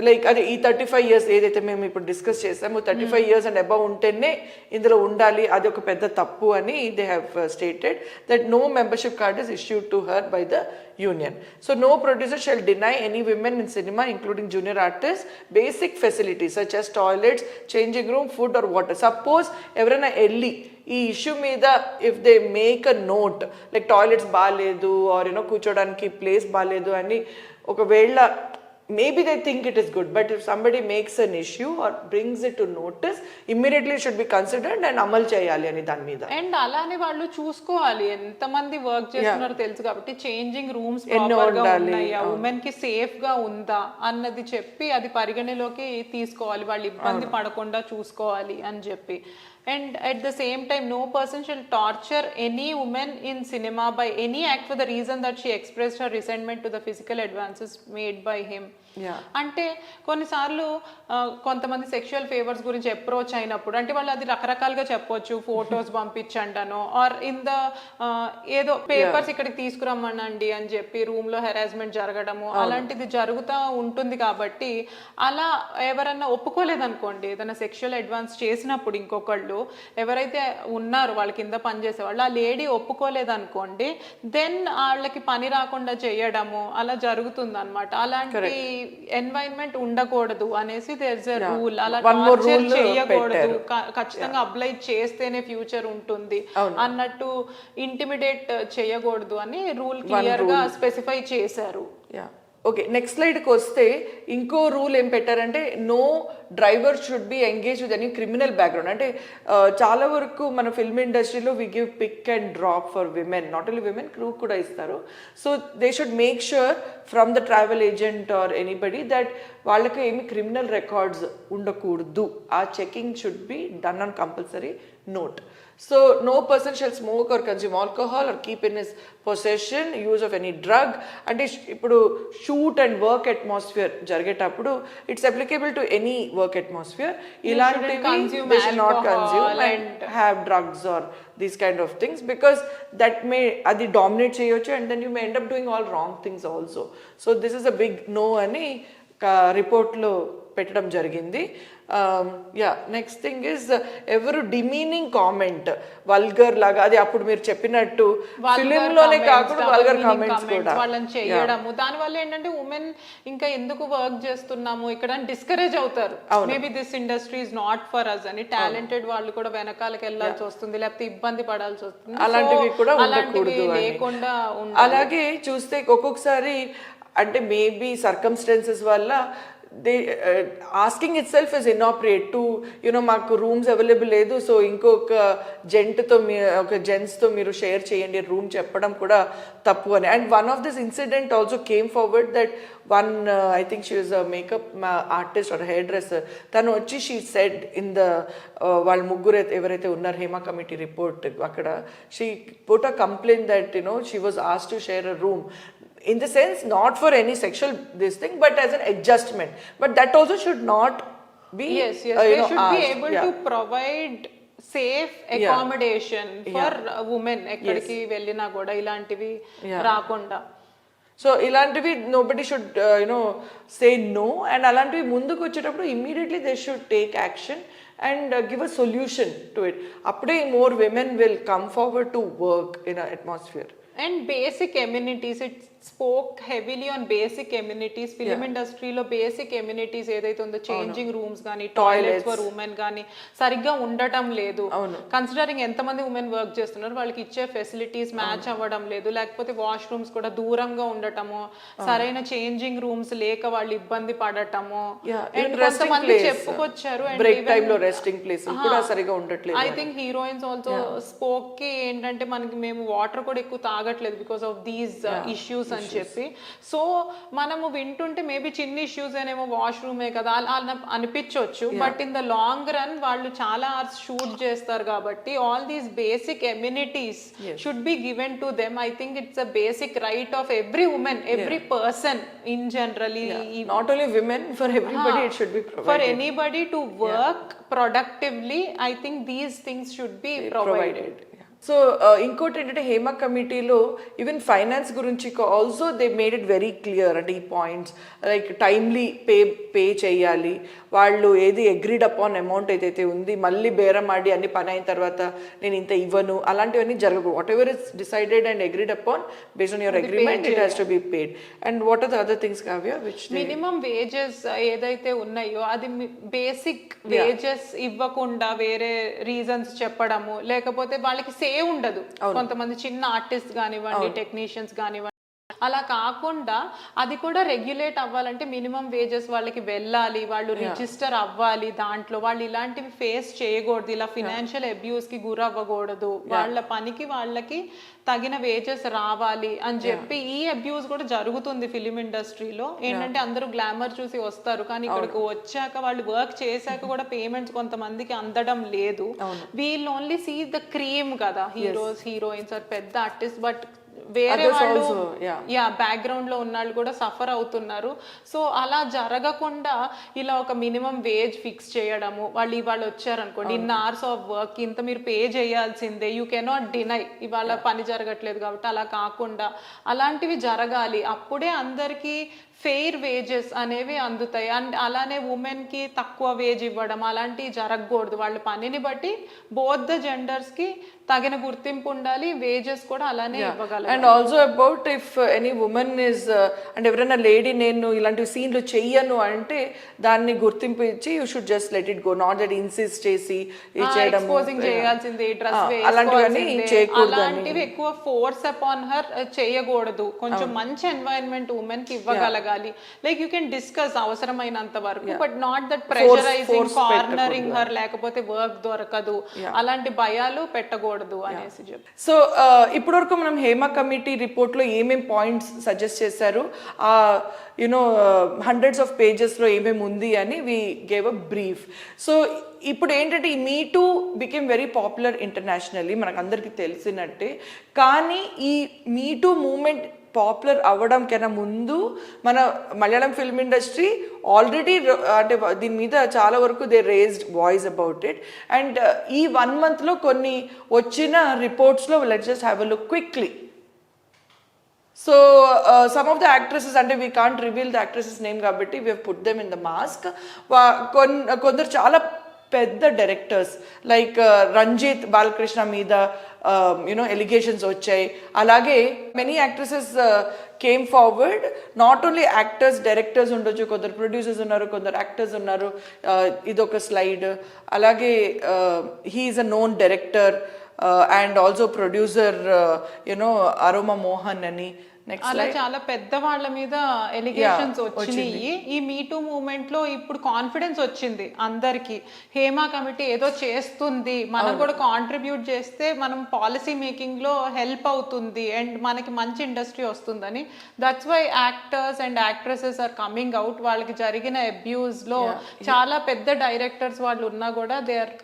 Speaker 1: like అదే ఈ 35 years ఏదైతే మేము ఇప్పుడు discuss చేసామో 35 years and above ఉంటేనే ఇందులో ఉండాలి, అది ఒక పెద్ద తప్పు అని they have stated that no membership card is issued to her by the union. So no producer shall deny any women in cinema, including junior artists, basic facilities such as toilets, changing room, food or water. Suppose ఎవరైనా వెళ్ళి ఈ issue మీద if they make a note like toilets బాగాలేదు are కూర్చోడానికి place బాగాలేదు అని ఒకవేళ maybe they think it is good, but if somebody makes an issue or brings it to notice, immediately it should be considered and amal cheyali ani dan meeda.
Speaker 2: And alane vallu chuskoali enta mandi work chestunaru telusu kabatti changing rooms proper ga unnaya, women ki safe ga unda annadi cheppi adi పరిగణలోకి తీసుకోవాలి, వాళ్ళు ఇబ్బంది పడకుండా చూసుకోవాలి అని చెప్పి. And at the same time, no person shall torture any woman in cinema by any act for the reason that she expressed her resentment to the physical advances made by him. అంటే కొన్నిసార్లు కొంతమంది sexual favours గురించి approach అయినప్పుడు అంటే వాళ్ళు అది రకరకాలుగా చెప్పొచ్చు, ఫొటోస్ పంపించండను ఆర్ ఇన్ ద ఏదో పేపర్స్ ఇక్కడికి తీసుకురమ్మనండి అని చెప్పి రూమ్ లో హెరాస్మెంట్ జరగడము అలాంటిది జరుగుతూ ఉంటుంది. కాబట్టి అలా ఎవరన్నా ఒప్పుకోలేదనుకోండి, ఏదైనా సెక్షువల్ అడ్వాన్స్ చేసినప్పుడు ఇంకొకళ్ళు ఎవరైతే ఉన్నారో వాళ్ళ కింద పనిచేసే వాళ్ళు ఆ లేడీ ఒప్పుకోలేదనుకోండి, దెన్ వాళ్ళకి పని రాకుండా చేయడము అలా జరుగుతుంది అనమాట. అలాంటి ఎన్వైరన్మెంట్ ఉండకూడదు అనేసి దేర్ ఇస్ ఎ రూల్. అలా టార్చర్ చేయకూడదు, ఖచ్చితంగా అప్లై చేస్తేనే ఫ్యూచర్ ఉంటుంది అన్నట్టు ఇంటిమిడేట్ చేయకూడదు అని రూల్ క్లియర్ గా స్పెసిఫై చేశారు.
Speaker 1: ఓకే, నెక్స్ట్ స్లైడ్కి వస్తే ఇంకో రూల్ ఏం పెట్టారంటే no driver should be engage with any criminal background. అంటే చాలా వరకు మన ఫిల్మ్ ఇండస్ట్రీలో we give pick and drop for women, not only women, crew కూడా ఇస్తారు. So they should make sure from the travel agent or anybody that వాళ్ళకి ఏమి criminal records ఉండకూడదు. ఆ checking should be done on compulsory note. So no person shall smoke or consume alcohol or keep in his possession use of any drug. అంటే ఇప్పుడు shoot and work atmosphere జరిగేటప్పుడు it's applicable to any work atmosphere. ఇలాంటివి
Speaker 2: consume
Speaker 1: they should not
Speaker 2: alcohol
Speaker 1: consume and have drugs or these kind of things, because that may అది dominate చేయొచ్చు and then you may end up doing all wrong things also. So this is a big no అని రిపోర్ట్లో పెట్టడం జరిగింది. Next thing is ఎవరు demeaning comment vulgar లాగా, అది అప్పుడు మీరు చెప్పినట్టు ఫిలిం లోనే కాకుండా వల్గర్ కామెంట్స్ కూడా
Speaker 2: వాళ్ళని చేయడము, దాని వల్ల ఏంటంటే ఉమెన్ ఇంకా ఎందుకు వర్క్ చేస్తున్నాము ఇక్కడ డిస్కరేజ్ అవుతారు. Maybe this industry is not for us అని టాలెంటెడ్ వాళ్ళు కూడా వెనకాలకి వెళ్ళాల్సి వస్తుంది, లేకపోతే ఇబ్బంది పడాల్సి వస్తుంది.
Speaker 1: అలాంటివి కూడా ఉండకూడదు
Speaker 2: లేకుండా.
Speaker 1: అలాగే చూస్తే ఒక్కొక్కసారి అంటే మేబీ సర్కమ్స్టెన్సెస్ వల్ల they asking itself is inappropriate to you know మాకు రూమ్స్ అవైలబుల్ లేదు, సో ఇంకొక జెంట్తో ఒక జెంట్స్తో మీరు షేర్ చేయండి రూమ్ చెప్పడం కూడా తప్పు అని. And one of this incident also came forward that one I think she is a makeup artist or hair dresser, తను వచ్చి షీ సెడ్ ఇన్ ద వాళ్ళ ముగ్గురు ఎవరైతే ఉన్నారు హేమా కమిటీ రిపోర్ట్ అక్కడ, she put a complaint that you know she was asked to share a room. In the sense, not for any sexual this thing, but as an adjustment. But that also should not be.
Speaker 2: Yes, they should be able to provide safe accommodation for women. ఎక్కడికి వెళ్ళినా కూడా ఇలాంటివి రాకుండా.
Speaker 1: So ఇలాంటివి nobody should say no, and అలాంటివి ముందుకు వచ్చేటప్పుడు immediately they should take action and give a solution to it. అప్పుడే more women will come forward to work in an atmosphere.
Speaker 2: And basic amenities, it spoke heavily on basic amenities. Film industry లో basic amenities ఏదైతే ఉందో changing rooms కానీ toilets for women కానీ సరిగ్గా ఉండటం లేదు. Considering ఎంతమంది ఉమెన్ వర్క్ చేస్తున్నారు వాళ్ళకి ఇచ్చే ఫెసిలిటీస్ మ్యాచ్ అవ్వడం లేదు, లేకపోతే వాష్రూమ్స్ కూడా దూరంగా ఉండటము, సరైన చేంజింగ్ రూమ్స్ లేక వాళ్ళు ఇబ్బంది పడటము. కొంతమంది చెప్పుకొచ్చారు I think heroines also spoke కి ఏంటంటే మనకి మేము వాటర్ కూడా ఎక్కువ తాగట్లేదు బికాస్ ఆఫ్ దీస్ ఇష్యూస్ అని చెప్పి. సో మనము వింటుంటే మేబీ చిన్న ఇష్యూస్ ఏమో వాష్రూమే కదా అలా అనిపించవచ్చు, but in the long run వాళ్ళు చాలా అవర్స్ షూట్ చేస్తారు కాబట్టి all these basic amenities should be given to them. I think it's a basic right of every women, every person in generally,
Speaker 1: not only women, for everybody it should be provided.
Speaker 2: For anybody to work productively I think these things should be provided.
Speaker 1: So ఇంకోటి ఏంటంటే హేమా కమిటీలో even finance గురించి also they made it very clear. అంటే ఈ points like timely pay చేయాలి, వాళ్ళు ఏది agreed upon amount ఏదైతే ఉంది మళ్ళీ బేరం ఆడి అన్ని పని అయిన తర్వాత నేను ఇంత ఇవ్వను అలాంటివన్నీ జరగవు. Whatever is decided and agreed upon based on your agreement it has to be paid. And what are the other things Kavya which
Speaker 2: minimum wages ఏదైతే ఉన్నాయో అది బేసిక్ వేజెస్ ఇవ్వకుండా వేరే రీజన్స్ చెప్పడము, లేకపోతే వాళ్ళకి ఉండదు. కొంతమంది చిన్న ఆర్టిస్ట్ కానివ్వండి, టెక్నీషియన్స్ కానివ్వండి, అలా కాకుండా అది కూడా రెగ్యులేట్ అవ్వాలంటే మినిమం వేజెస్ వాళ్ళకి వెళ్ళాలి, వాళ్ళు రిజిస్టర్ అవ్వాలి దాంట్లో, వాళ్ళు ఇలాంటివి ఫేస్ చేయకూడదు, ఇలా ఫినాన్షియల్ అబ్యూస్ కి గురవ్వకూడదు, వాళ్ళ పనికి వాళ్ళకి తగిన వేజెస్ రావాలి అని చెప్పి. ఈ అబ్యూస్ కూడా జరుగుతుంది ఫిలిం ఇండస్ట్రీలో. ఏంటంటే అందరూ గ్లామర్ చూసి వస్తారు, కానీ ఇక్కడికి వచ్చాక వాళ్ళు వర్క్ చేశాక కూడా పేమెంట్స్ కొంతమందికి అందడం లేదు. We'll only see the cream కదా, హీరోస్ హీరోయిన్స్ ఆర్ పెద్ద ఆర్టిస్ట్, బట్ వేరే వాళ్ళు బ్యాక్గ్రౌండ్ లో ఉన్నాళ్ళు కూడా సఫర్ అవుతున్నారు. సో అలా జరగకుండా ఇలా ఒక మినిమం వేజ్ ఫిక్స్ చేయడము, వాళ్ళు ఇవాళ వచ్చారనుకోండి ఇన్ అవర్స్ ఆఫ్ వర్క్ ఇంత మీరు పే చేయాల్సిందే, యూ కెనాట్ డినై ఇవాళ పని జరగట్లేదు కాబట్టి. అలా కాకుండా అలాంటివి జరగాలి, అప్పుడే అందరికీ ఫెయిర్ వేజెస్ అనేవి అందుతాయి. అండ్ అలానే ఉమెన్ కి తక్కువ వేజ్ ఇవ్వడం అలాంటివి జరగకూడదు. వాళ్ళ పనిని బట్టి బోత్ ద జెండర్స్ కి తగిన గుర్తింపు ఉండాలి, వేజెస్ కూడా అలానే ఇవ్వగలరు.
Speaker 1: And also about if any women is and ఎవరైనా లేడీ నేను ఇలాంటి సీన్లు చెయ్యను అంటే దాన్ని గుర్తింపు ఇచ్చి you should just let it go, not that insist చేసి
Speaker 2: ఎక్స్పోజింగ్ చేయాల్సిందే, డ్రెస్ అలాంటివి ఎక్కువ ఫోర్స్ అపాన్ హర్ చేయకూడదు. కొంచెం మంచి ఎన్వైరన్మెంట్ ఉమెన్ కి ఇవ్వగలగాలి. లైక్ యూ కెన్ డిస్కస్ అవసరమైనంత వరకు, but not that pressurising, cornering her, లేకపోతే వర్క్ దొరకదు అలాంటి భయాలు పెట్టకూడదు అనేసి చెప్పి.
Speaker 1: సో ఇప్పటివరకు మనం హేమా కమిటీ రిపోర్ట్ లో ఏమేం పాయింట్స్ సజెస్ట్ చేశారు, యునో హండ్రెడ్స్ ఆఫ్ పేజెస్ లో ఏమేమి ఉంది అని we gave a brief. So ఇప్పుడు ఏంటంటే ఈ me too became very popular internationally, మనకు అందరికీ తెలిసినట్టే. కానీ ఈ మీ టూ మూమెంట్ పాపులర్ అవ్వడం కన్నా ముందు మన మలయాళం ఫిల్మ్ ఇండస్ట్రీ ఆల్రెడీ అంటే దీని మీద చాలా వరకు they raised voice about it. And ఈ 1 monthలో కొన్ని వచ్చిన రిపోర్ట్స్లో let's just have a look quickly. So some of the actresses, అంటే we can't reveal the actresses name కాబట్టి we have put them in the mask. కొందరు చాలా పెద్ద డైరెక్టర్స్ లైక్ రంజిత్ బాలకృష్ణ మీద యునో ఎలిగేషన్స్ వచ్చాయి. అలాగే many actresses came forward. Not only actors, directors ఉండొచ్చు, కొందరు ప్రొడ్యూసర్స్ ఉన్నారు, కొందరు యాక్టర్స్ ఉన్నారు. ఇదొక స్లైడ్. అలాగే he is a known director and also producer you know aroma Mohan అని.
Speaker 2: అలా చాలా పెద్ద వాళ్ళ మీద ఎలిగేషన్స్ వచ్చినాయి. ఈ మీటూ మూమెంట్ లో ఇప్పుడు కాన్ఫిడెన్స్ వచ్చింది అందరికి. హేమా కమిటీ ఏదో చేస్తుంది, మనం కూడా కాంట్రిబ్యూట్ చేస్తే మనం పాలసీ మేకింగ్ లో హెల్ప్ అవుతుంది అండ్ మనకి మంచి ఇండస్ట్రీ వస్తుందని. That's why actors and actresses are coming out. వాళ్ళకి జరిగిన అబ్యూస్ లో చాలా పెద్ద డైరెక్టర్స్ వాళ్ళు ఉన్నా కూడా they are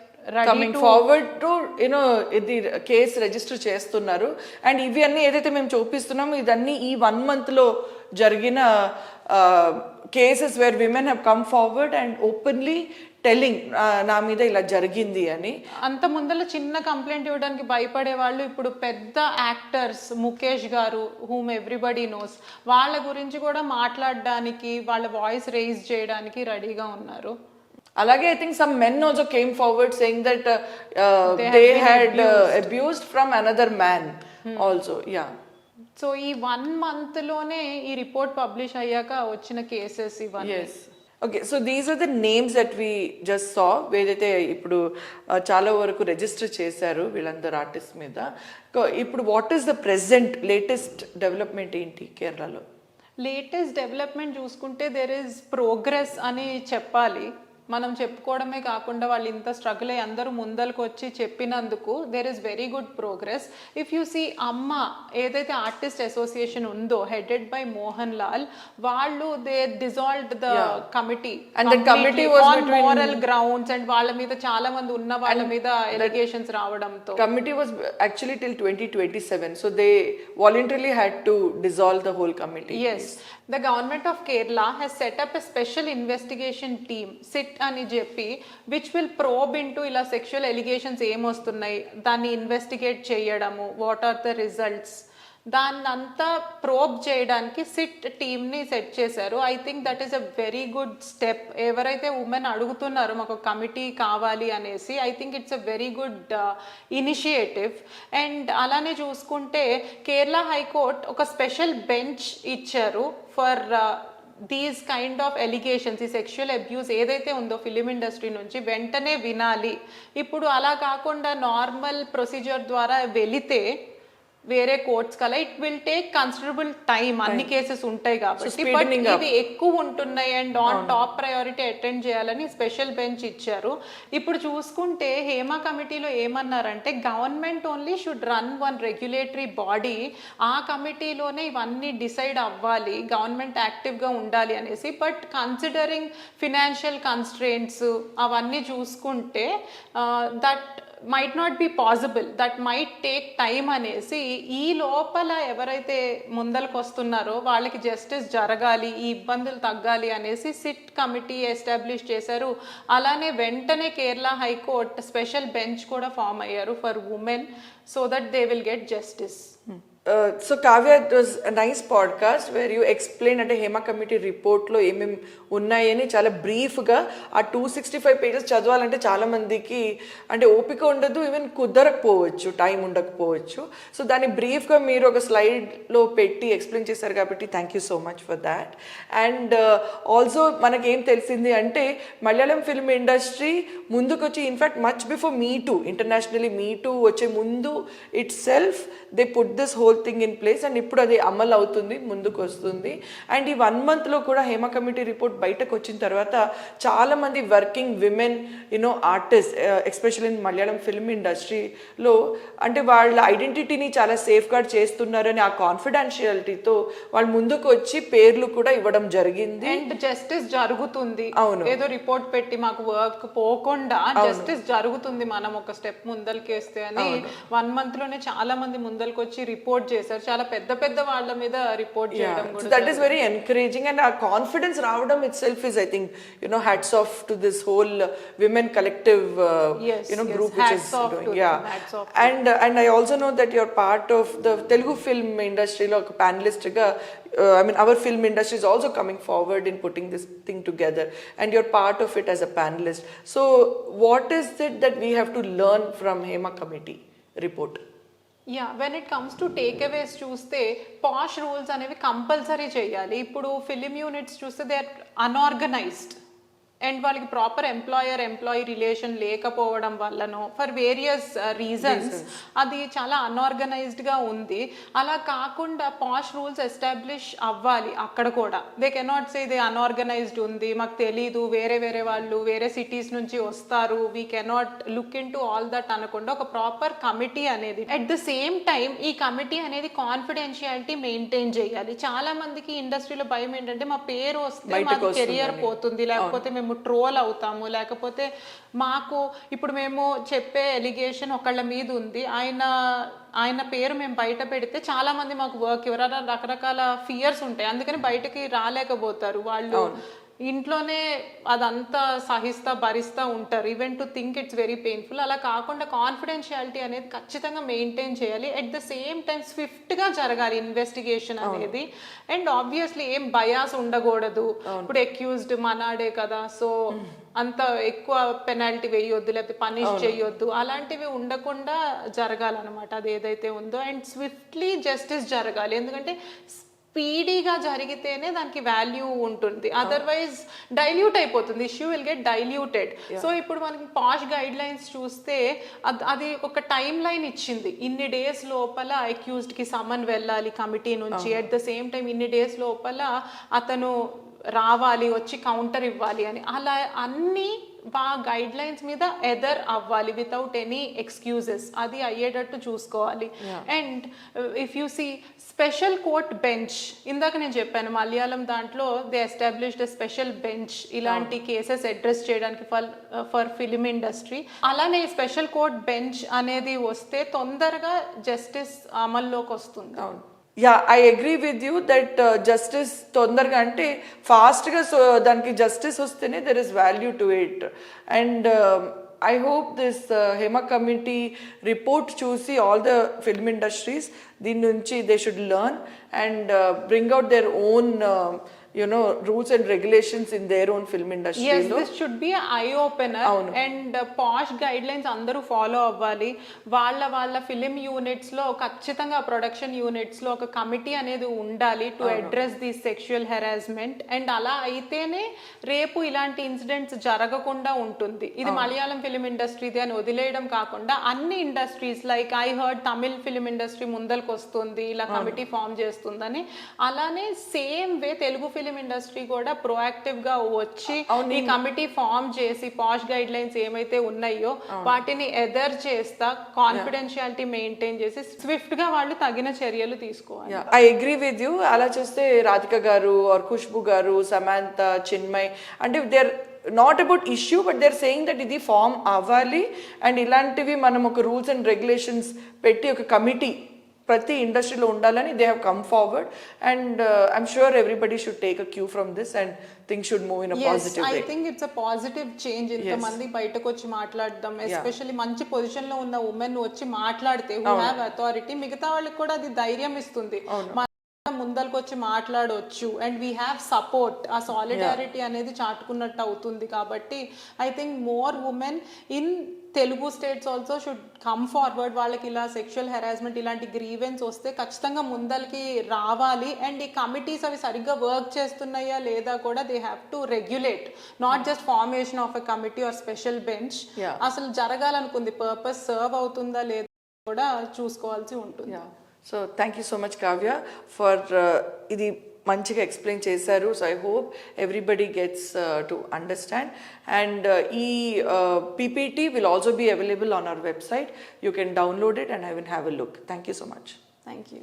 Speaker 2: coming
Speaker 1: forward to you know ఇది కేసు రిజిస్టర్ చేస్తున్నారు. అండ్ ఇవి అన్నీ ఏదైతే మేము చూపిస్తున్నామో ఇదన్నీ ఈ 1 monthలో జరిగిన cases where women have come forward and openly telling నా మీద ఇలా జరిగింది అని.
Speaker 2: అంత ముందర చిన్న కంప్లైంట్ ఇవ్వడానికి భయపడే వాళ్ళు ఇప్పుడు పెద్ద యాక్టర్స్, ముఖేష్ గారు హూమ్ ఎవ్రీబడి నోస్, వాళ్ళ గురించి కూడా మాట్లాడడానికి, వాళ్ళ వాయిస్ రేజ్ చేయడానికి రెడీగా ఉన్నారు.
Speaker 1: అలాగే I think some men also came forward saying that they had abused from another man also. Yeah.
Speaker 2: So ఈ 1 monthలోనే ఈ రిపోర్ట్ పబ్లిష్ అయ్యాక వచ్చిన కేసెస్ ఇవన్నీ.
Speaker 1: Okay, so these are the names that we just saw, ఏదైతే ఇప్పుడు చాలా వరకు register చేశారు వీళ్ళందరూ ఆర్టిస్ట్ మీద. ఇప్పుడు what is the present latest development ఏంటి కేరళలో?
Speaker 2: లేటెస్ట్ డెవలప్మెంట్ చూసుకుంటే దెర్ ఇస్ ప్రోగ్రెస్ అని చెప్పాలి. మనం చెప్పుకోవడమే కాకుండా వాళ్ళు ఇంత స్ట్రగుల్ అయ్యి అందరూ ముందరకు వచ్చి చెప్పినందుకు there is very good progress. If you see AMMA ఏదైతే ఆర్టిస్ట్ అసోసియేషన్ ఉందో హెడెడ్ బై మోహన్ లాల్, వాళ్ళు they dissolved the committee on moral grounds and వాళ్ళ మీద చాలా మంది ఉన్న వాళ్ళ మీద ఎలిగేషన్స్ రావడంతో
Speaker 1: committee was actually till 2027, so they voluntarily had to dissolve the whole committee.
Speaker 2: Yes, the government of Kerala has set up a special investigation team, SIT అని చెప్పి, which will probe into ఇలా sexual allegations ఏమొస్తున్నాయి, దాన్ని investigate చేయడము, what are the results, దాన్నంతా probe చేయడానికి SIT టీమ్ని set చేశారు. I think that is a very good step. ఎవరైతే ఉమెన్ అడుగుతున్నారో మాకు కమిటీ కావాలి అనేసి, I think it's a very good initiative. And అలానే చూసుకుంటే కేరళ హైకోర్ట్ ఒక స్పెషల్ బెంచ్ ఇచ్చారు for these kind of allegations. ఈ సెక్షువల్ అబ్యూస్ ఏదైతే ఉందో ఫిలిం ఇండస్ట్రీ నుంచి వెంటనే వినాలి. ఇప్పుడు అలా కాకుండా నార్మల్ ప్రొసీజర్ ద్వారా వెళితే వేరే కోర్ట్స్ కల్లా it will take considerable time. అన్ని కేసెస్ ఉంటాయి కాబట్టి, బట్ ఇవి ఎక్కువ ఉంటున్నాయి and on top priority attend చేయాలని స్పెషల్ బెంచ్ ఇచ్చారు. ఇప్పుడు చూసుకుంటే హేమా కమిటీలో ఏమన్నారంటే government only should run one regulatory body, ఆ కమిటీలోనే ఇవన్నీ డిసైడ్ అవ్వాలి, గవర్నమెంట్ యాక్టివ్గా ఉండాలి అనేసి. బట్ కన్సిడరింగ్ ఫినాన్షియల్ కన్స్ట్రెయింట్స్ అవన్నీ చూసుకుంటే that might not be possible, that might take time అనేసి, ఈ లోపల ఎవరైతే ముందరకు వస్తున్నారో వాళ్ళకి జస్టిస్ జరగాలి, ఈ ఇబ్బందులు తగ్గాలి అనేసి సిట్ కమిటీ ఎస్టాబ్లిష్ చేశారు. అలానే వెంటనే కేరళ హైకోర్ట్ స్పెషల్ బెంచ్ కూడా ఫామ్ అయ్యారు for women, so that they will get justice.
Speaker 1: So Kavya, it was a nice podcast where you explain అంటే హేమా కమిటీ రిపోర్ట్లో ఏమేమి ఉన్నాయని చాలా బ్రీఫ్గా. ఆ 265 pages చదవాలంటే చాలామందికి అంటే ఓపిక ఉండదు, ఈవెన్ కుదరకపోవచ్చు, టైం ఉండకపోవచ్చు. సో దాన్ని బ్రీఫ్గా మీరు ఒక స్లైడ్లో పెట్టి ఎక్స్ప్లెయిన్ చేశారు కాబట్టి thank you so much for that. And also మనకేం తెలిసింది అంటే మలయాళం ఫిల్మ్ ఇండస్ట్రీ ముందుకొచ్చి in fact much before me too, internationally me too వచ్చే ముందు itself they put this whole whole thing in place and ఇప్పుడు అది అమలు అవుతుంది, ముందుకు వస్తుంది. అండ్ ఈ 1 monthలో కూడా హేమ కమిటీ రిపోర్ట్ బయటకు వచ్చిన తర్వాత చాలా మంది working women artist especially in Malayalam film ఇండస్ట్రీలో అంటే వాళ్ళ ఐడెంటిటీని చాలా సేఫ్ గార్డ్ చేస్తున్నారని ఆ కాన్ఫిడెన్షియాలిటీతో వాళ్ళు ముందుకు వచ్చి పేర్లు కూడా ఇవ్వడం జరిగింది.
Speaker 2: అండ్ జస్టిస్ జరుగుతుంది.
Speaker 1: అవును.
Speaker 2: ఏదో రిపోర్ట్ పెట్టి మాకు వర్క్ పోకుండా జస్టిస్ జరుగుతుంది, మనం ఒక స్టెప్ ముందలకేస్తే అని 1 monthలోనే చాలా మంది ముందలకి వచ్చి రిపోర్ట్ చేశారు. చాలా పెద్ద పెద్ద వాళ్ళ మీద రిపోర్ట్ చేయడం కూడా.
Speaker 1: That is very encouraging and ఆ కాన్ఫిడెన్స్ రావడం it self is I think hats off to this whole women collective group which is doing. And I also know that your part of the Telugu film ఇండస్ట్రీలో ఒక panellist గా I mean, our film industry is also coming forward in putting this thing together, and you're part of it as a panelist. So, what is it that we have to learn from Hema Committee report?
Speaker 2: Yeah, when it comes to takeaways చూస్తే POSH rules అనేవి compulsory చేయాలి. ఇప్పుడు film units చూస్తే they are unorganised and వాళ్ళకి proper employee relation లేకపోవడం వల్లనో for various reasons అది చాలా అన్ఆర్గనైజ్డ్గా ఉంది. అలా కాకుండా పాష్ రూల్స్ ఎస్టాబ్లిష్ అవ్వాలి అక్కడ కూడా. They cannot say they unorganised ఉంది, మాకు తెలీదు, వేరే వాళ్ళు వేరే సిటీస్ నుంచి వస్తారు, we cannot look in to all that అనకుండా ఒక ప్రాపర్ కమిటీ అనేది అట్ ద సేమ్ టైం ఈ కమిటీ అనేది కాన్ఫిడెన్షియాలిటీ మెయింటైన్ చేయాలి. చాలా మందికి ఇండస్ట్రీలో భయం ఏంటంటే మా పేరు వస్తే మాకు కెరియర్ పోతుంది, లేకపోతే మేము ట్రోల్ అవుతాము, లేకపోతే మాకు ఇప్పుడు మేము చెప్పే ఎలిగేషన్ ఒకళ్ళ మీద ఉంది, ఆయన పేరు మేము బయట పెడితే చాలా మంది మాకు వర్క్ ఎవరైనా రకరకాల ఫియర్స్ ఉంటాయి, అందుకని బయటకి రాలేకపోతారు. వాళ్ళు ఇంట్లోనే అదంతా భరిస్తూ ఉంటారు. Even to think it's very painful. అలా కాకుండా కాన్ఫిడెన్షియాలిటీ అనేది ఖచ్చితంగా మెయింటైన్ చేయాలి. ఎట్ ద సేమ్ టైం స్విఫ్ట్గా జరగాలి ఇన్వెస్టిగేషన్ అనేది. అండ్ ఆబ్వియస్లీ ఏం బయాస్ ఉండకూడదు. ఇప్పుడు అక్యూజ్డ్ మనాడే కదా, సో అంత ఎక్కువ పెనాల్టీ వేయొద్దు, లేకపోతే పనిష్ చేయొద్దు, అలాంటివి ఉండకుండా జరగాలన్నమాట అది ఏదైతే ఉందో. అండ్ స్విఫ్ట్లీ జస్టిస్ జరగాలి, ఎందుకంటే స్పీడీగా జరిగితేనే దానికి వాల్యూ ఉంటుంది, అదర్వైజ్ డైల్యూట్ అయిపోతుంది, issue will get diluted. So ఇప్పుడు మనకి పాష్ గైడ్ లైన్స్ చూస్తే అది ఒక టైం లైన్ ఇచ్చింది, ఇన్ని డేస్ లోపల అక్యూజ్డ్కి సమన్ వెళ్ళాలి కమిటీ నుంచి, అట్ ద సేమ్ టైం ఇన్ని డేస్ లోపల అతను రావాలి, వచ్చి కౌంటర్ ఇవ్వాలి అని. అలా అన్నీ గైడ్ లైన్స్ మీద ఎదర్ అవ్వాలి వితౌట్ ఎనీ ఎక్స్క్యూజెస్, అది అయ్యేటట్టు చూసుకోవాలి. And if you see special court bench, ఇందాక నేను చెప్పాను మలయాళం దాంట్లో దే ఎస్టాబ్లిష్డ్ స్పెషల్ బెంచ్ ఇలాంటి కేసెస్ అడ్రస్ చేయడానికి ఫర్ ఫిలిం ఇండస్ట్రీ. అలానే స్పెషల్ కోర్ట్ బెంచ్ అనేది వస్తే తొందరగా జస్టిస్ అమల్లోకి వస్తుంది.
Speaker 1: Yeah, I agree with you that justice తొందరగా అంటే ఫాస్ట్గా సో దానికి జస్టిస్ వస్తేనే there is value to it. And I hope this Hema Committee report చూసి all the film industries దీని నుంచి they should learn and bring out their own rules and regulations in their own film industry.
Speaker 2: Yes, this should be an eye opener. And posh guidelines అందరూ follow అవ్వాలి. వాళ్ళ film units లో ఖచ్చితంగా production units లో ఒక committee అనేది ఉండాలి to address the sexual harassment. And అలా అయితేనే రేపు ఇలాంటి ఇన్సిడెంట్స్ జరగకుండా ఉంటుంది. ఇది మలయాళం ఫిలిం ఇండస్ట్రీది అని వదిలేయడం కాకుండా అన్ని industries like I heard Tamil film industry ముందరకు వస్తుంది, ఇలా కమిటీ ఫామ్ చేస్తుందని, అలానే same way Telugu film industry కూడా ప్రొయాక్టివ్ గా వచ్చి ఈ కమిటీ ఫామ్ చేసి పాష్ గైడ్ లైన్స్ ఏమైతే ఉన్నాయో వాటిని ఎదర్ చేస్తా కాన్ఫిడెన్షియాలిటీ మెయింటైన్ చేసి స్విఫ్ట్ గా వాళ్ళు తగిన చర్యలు తీసుకోవాలి.
Speaker 1: I agree with you. అలా చూస్తే రాధిక గారు ఆర్ ఖుష్బు గారు, సమాంత, చిన్మయ్ అంటే they are not about issue but they are saying that ఇది ఫామ్ అవ్వాలి అండ్ ఇలాంటివి మనం ఒక రూల్స్ అండ్ రెగ్యులేషన్స్ పెట్టి ఒక కమిటీ ప్రతి ఇండస్ట్రీలో ఉండాలని they have come forward and I'm sure everybody should take a queue from this and things should move in a positive way.
Speaker 2: I think it's a positive change. ఇంతమంది బయటకు వచ్చి మాట్లాడడం, especially మంచి పొజిషన్ లో ఉన్న ఉమెన్ వచ్చి మాట్లాడితే who have authority, మిగతా వాళ్ళకి కూడా అది ధైర్యం ఇస్తుంది, ముందరకు వచ్చి మాట్లాడవచ్చు అండ్ వీ హ్యావ్ సపోర్ట్. ఆ సాలిడారిటీ అనేది చాటుకున్నట్టు అవుతుంది. కాబట్టి I think more women in Telugu states also should come forward. వాళ్ళకి ఇలా సెక్షువల్ హెరాస్మెంట్ ఇలాంటి గ్రీవెన్స్ వస్తే ఖచ్చితంగా ముందరికి రావాలి. అండ్ ఈ కమిటీస్ అవి సరిగ్గా వర్క్ చేస్తున్నాయా లేదా కూడా they have to regulate, not just formation of a committee or special bench. అసలు జరగాలనుకుంది పర్పస్ సర్వ్ అవుతుందా లేదా కూడా చూసుకోవాల్సి ఉంటుంది.
Speaker 1: So thank you so much Kavya for ఇది మంచిగా ఎక్స్ప్లెయిన్ చేశారు. So I hope everybody gets to understand. And ఈ PPT will also be available on our website. You can download it and I will have a look. Thank you so much.
Speaker 2: Thank you.